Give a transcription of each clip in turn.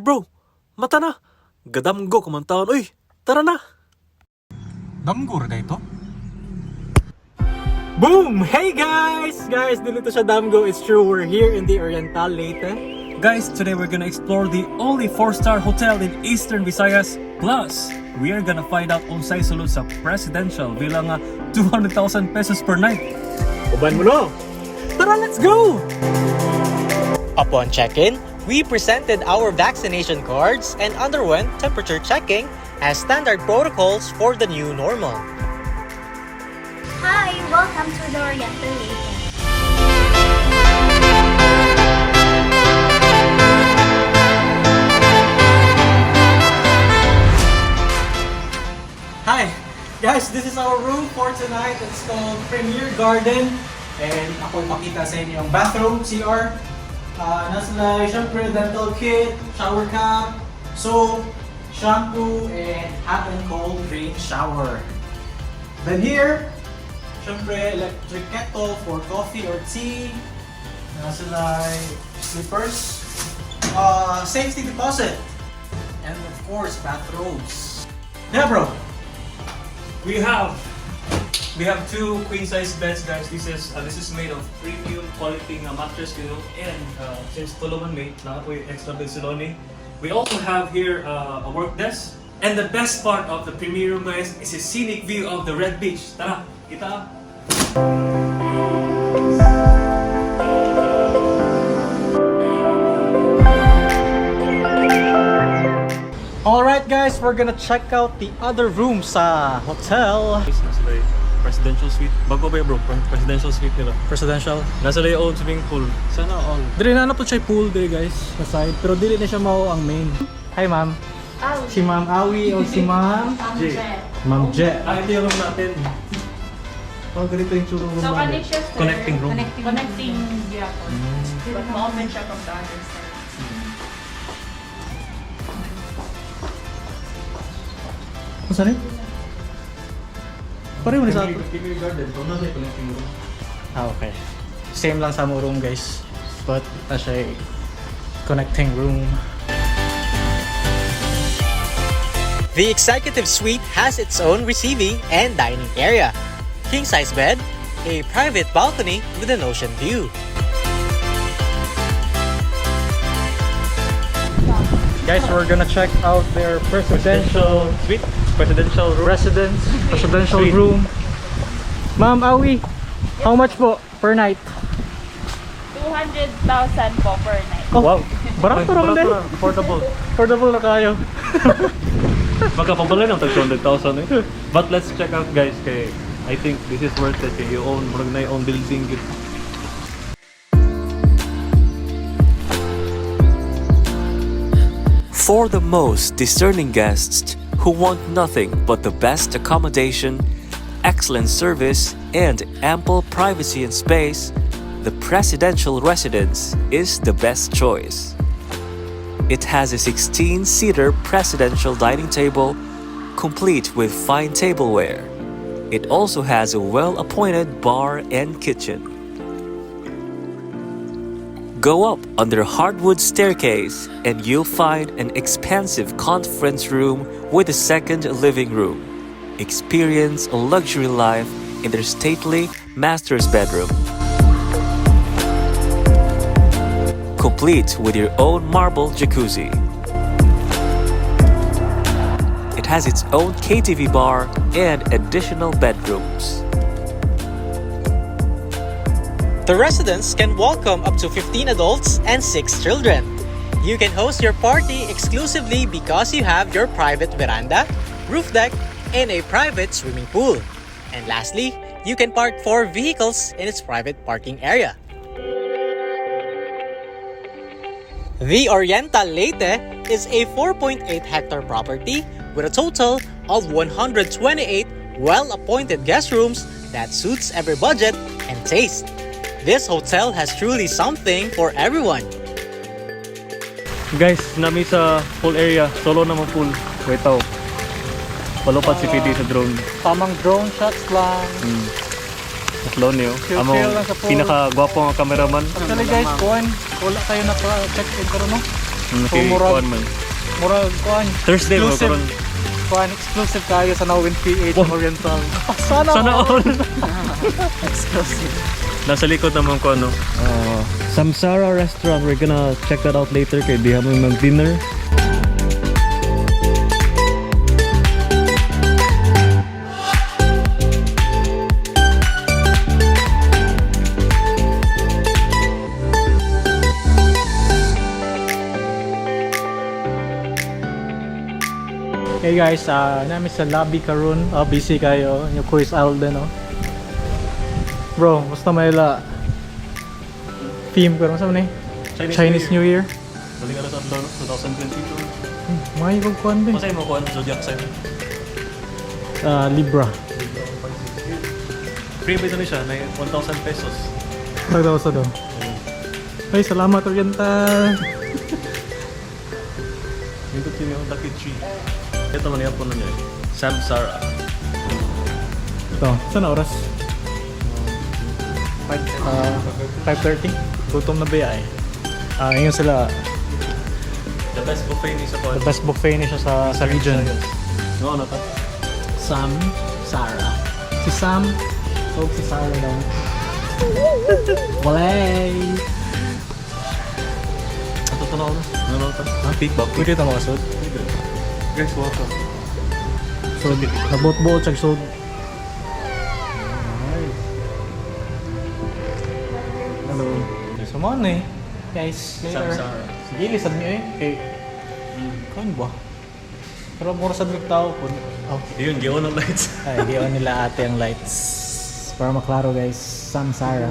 Uy bro, mata na. Gadamgo kumantaon. Uy, tara na. Damgo rin ito? Boom! Hey guys! Guys, dito siya Damgo. It's true, we're here in the Oriental Leyte. Guys, today we're gonna explore the only 4-star hotel in Eastern Visayas. Plus, we are gonna find out kung sa'y sulod sa presidential bilang 200,000 pesos per night. Uban mo na! Tara, let's go! Upon check-in, we presented our vaccination cards and underwent temperature checking as standard protocols for the new normal. Hi, welcome to the Oriental Leyte. Hi! Guys, this is our room for tonight. It's called Premier Garden. And ako ipakita sa inyo yung bathroom, CR. Nasa na, syempre, dental kit, shower cap, soap, shampoo, and hot and cold drain shower. Then here, syempre, electric kettle for coffee or tea. Nasa na, slippers, safety deposit, and of course, bathrobes. Yeah, bro. We have two queen size beds, guys. This is made of premium quality mattress, you know. And since tuluman made, nakapoy extra bed siloni. We also have here a work desk. And the best part of the premier room, guys, is a scenic view of the Red Beach. Tara, kita. Alright guys, we're gonna check out the other room sa hotel. Nasa lay presidential suite. Bago ba bro? Presidential suite nila. Presidential. Nasa lay own swimming pool. Sana all. Dili na po siya pool dire guys, sa side. Pero dili na siya mao ang main. Hi ma'am. Si Ma'am Awi o si Ma'am J. Ma'am J. Ito yung room natin. Oh, ganito yung room natin. So, connect siya, sir. Connecting room. Connecting diapon. But ma-open siya from the other side. Saan yun? Pareho na sa ato. Premier Garden. Ito na siya connecting room. Okay. Same lang sa mo room guys. But na siya connecting room. The executive suite has its own receiving and dining area, king-size bed, a private balcony with an ocean view. Guys, we're gonna check out their presidential suite, presidential room. Presidential suite. Room. Ma'am Awi, how much po per night? 200,000 po per night. Oh, wow, barato naman din. Affordable na kayo. Magkapabala ng tag 200,000 eh. But let's check out guys kay I think this is worth it kay you own building. For the most discerning guests who want nothing but the best accommodation, excellent service, and ample privacy and space, the presidential residence is the best choice. It has a 16-seater presidential dining table, complete with fine tableware. It also has a well-appointed bar and kitchen. Go up under hardwood staircase and you'll find an expansive conference room with a second living room. Experience a luxury life in their stately master's bedroom. Complete with your own marble jacuzzi. It has its own KTV bar and additional bedrooms. The residence can welcome up to 15 adults and 6 children. You can host your party exclusively because you have your private veranda, roof deck, and a private swimming pool. And lastly, you can park 4 vehicles in its private parking area. The Oriental Leyte is a 4.8-hectare property with a total of 128 well-appointed guest rooms that suits every budget and taste. This hotel has truly something for everyone. Guys, nami sa pool area, solo na mo pool. Wait out. Palupat si Pidi sa drone. Tamang drone shots lang. Slow niyo. Amo lang sa pool. pinaka-gwapo nga cameraman. Actually guys, wala kayo naka-check-in pero no? Okay, kuan man. murag kuan. Thursday mo Exclusive. karon. Kuan exclusive kayo sa Nawin PH Oriental. Sana all. exclusive. Nasa likod naman ko ano. Samsara restaurant. We're gonna check that out later kay di kami mag-dinner. Hey guys, namin sa lobby karon. Busy kayo. Yung quiz Alden, no? Bro, basta may la theme karon sa ni? Chinese New Year. Balik ka na sa 2022. May kog kuan ba? Masay mo kuan zodiac sign. Libra. Free ba ito siya na 1,000 pesos. Tagdaw sa do. Ay, salamat Oriental. Yung ito yung lucky tree. Ito man yung po na niya. Samsara. Ito, saan na oras? 5:30. Gutom na ba eh? Ngayon sila, The best buffet ni sa kuan. the best buffet niya siya sa region. No, ano ta? Sam, Sarah. Si Sam, o si Sarah daw. Walay! Ito to na oras. Ano ta? Big bag. Pwede ito mga sud. Guys, welcome. Sud, nabot-bot siya sud. Hello. So mo na eh. Guys, later. Samsara. Sige, lisad niyo eh. Okay. Kain ba? Pero mura sa drug tao po. Oh. Yun, giwan ng lights. Ay, giwan nila ate ang lights. Para maklaro guys, Samsara.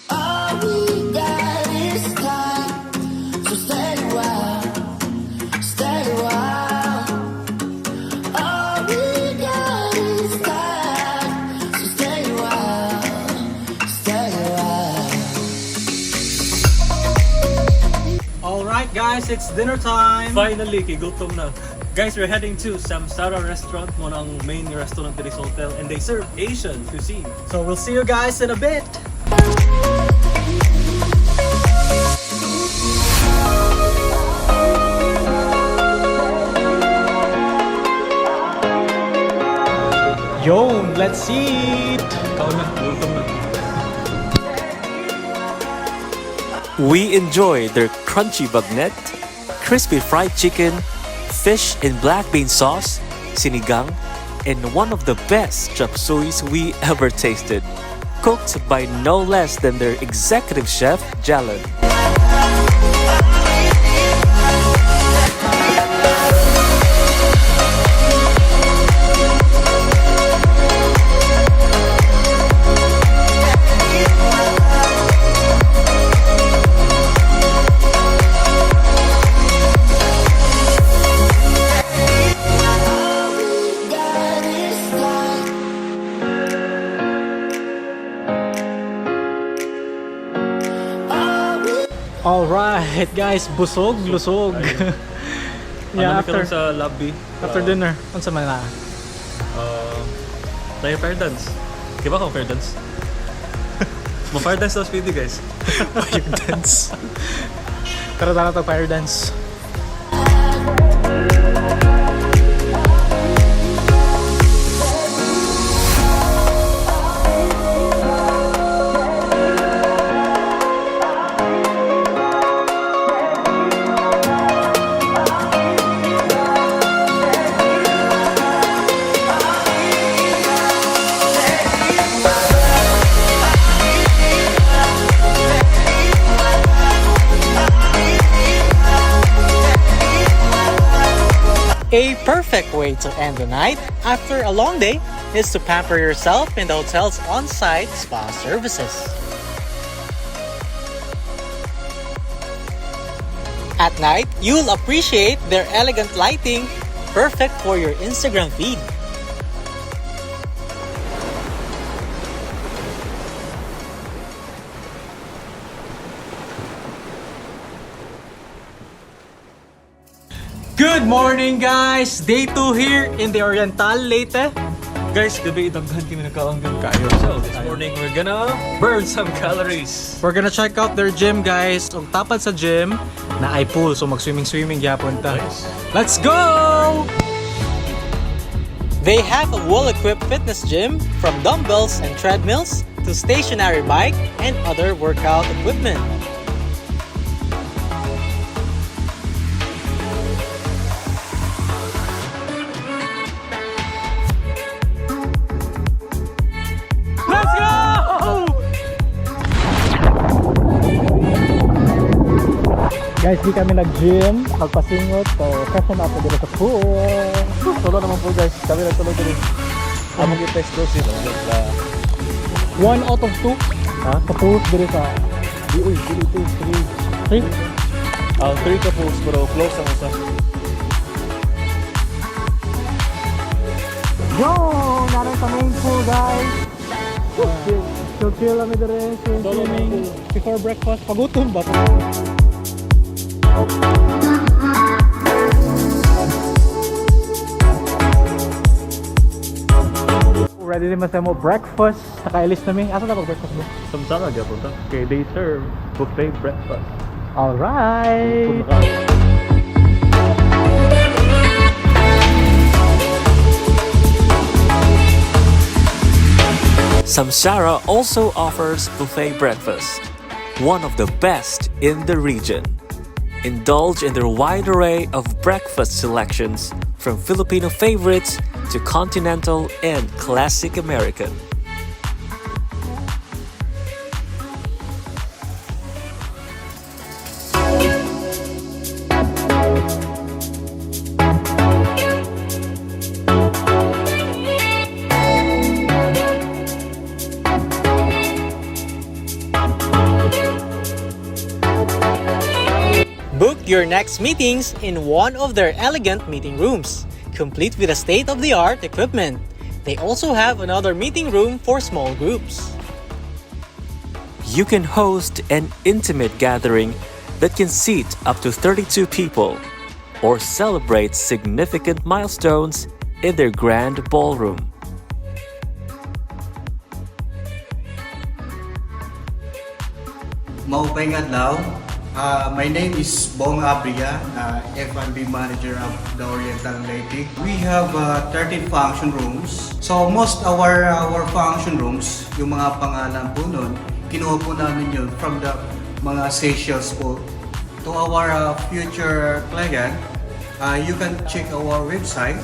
All we got is time, so stay a while, stay a while. All we got is time, so stay a while, stay a while. Alright guys, it's dinner time! Finally, kigutom na. Guys, we're heading to Samsara restaurant, one ang main restaurant in this hotel, and they serve Asian cuisine. So we'll see you guys in a bit! Yo, let's eat! Kaon na, gutom na. We enjoy their crunchy bagnet, crispy fried chicken, fish in black bean sauce, sinigang, and one of the best chop sueys we ever tasted, cooked by no less than their executive chef, Jalen. Alright guys, busog, lusog. Yeah, Ano after sa lobby? dinner, unsa man na? Tayo fair dance. Diba kung fair dance? Ma-fair dance daw speedy guys. Fire dance. Tara to fire dance. A perfect way to end the night after a long day is to pamper yourself in the hotel's on-site spa services. At night, you'll appreciate their elegant lighting, perfect for your Instagram feed. Good morning guys! Day 2 here in the Oriental Leyte. Guys, gabi idaghan kami nagkaanggan kayo. So, this morning we're gonna burn some calories. We're gonna check out their gym, guys. Ang tapad sa gym na ay pool, so mag-swimming yapon ta. Let's go! They have a well-equipped fitness gym from dumbbells and treadmills to stationary bike and other workout equipment. Let's go! Guys, di kami nag-gym, magpasingot, so session ako dito sa pool. Tulo naman po guys, kami nagtuloy din. Among yung explosive. 1 out of 2? Ha? Sa pools dito sa... Uy, 3. 3? 3 ka pools, pero close ang isa. Yo! Naroon sa main pool, guys! Chill kami dito, swimming. Before breakfast, pagutom ba? Ready naman sa mo breakfast. Nakailis namin. Asa na breakfast mo? Samsara, gyapon ta. Okay, they serve buffet breakfast. Alright! Samsara also offers buffet breakfast, one of the best in the region. Indulge in their wide array of breakfast selections from Filipino favorites to continental and classic American. Book your next meetings in one of their elegant meeting rooms, complete with a state-of-the-art equipment. They also have another meeting room for small groups. You can host an intimate gathering that can seat up to 32 people or celebrate significant milestones in their grand ballroom. Maupay adlaw. My name is Bong Abria, F&B manager of the Oriental Leyte. We have 13 function rooms. So most our function rooms, yung mga pangalan po nun, kinuha po namin yun from the mga Seychelles po. To our future client, you can check our website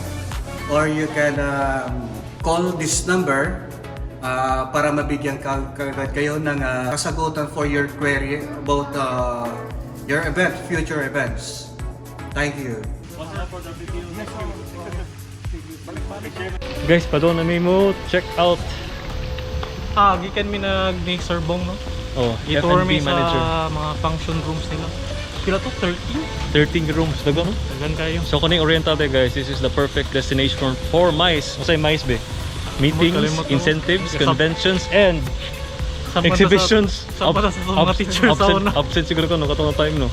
or you can call this number para mabigyan kayo ng kasagutan for your query about your event, future events. Thank you. Guys, padon na mo check out. Gikan mi nag-Sir Bong, no? Oh, Itour mi F&B manager. sa mga function rooms nila. Pila to? 13? 13 rooms, dago no? Dagan kayo. So kuning Oriental Leyte guys, this is the perfect destination for MICE. Masay MICE be? Meetings, Kalimot to. incentives, conventions, and exhibitions. Saan pa sa mga teachers sa una? Absent siguro ko no, katong time no.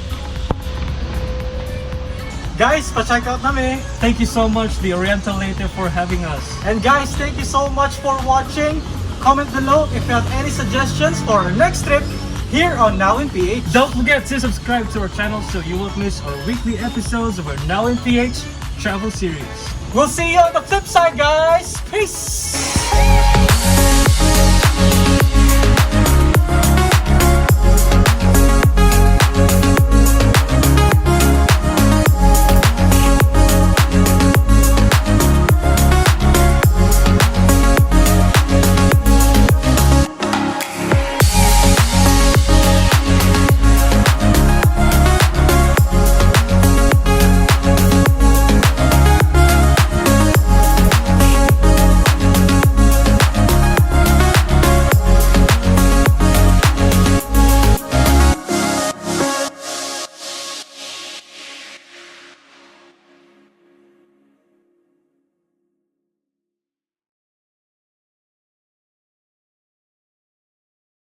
Guys, pa-check out namin. Thank you so much the Oriental Leyte for having us. And guys, thank you so much for watching. Comment below if you have any suggestions for our next trip here on Now in PH. Don't forget to subscribe to our channel so you won't miss our weekly episodes of our Now in PH travel series. We'll see you on the flip side, guys. Peace.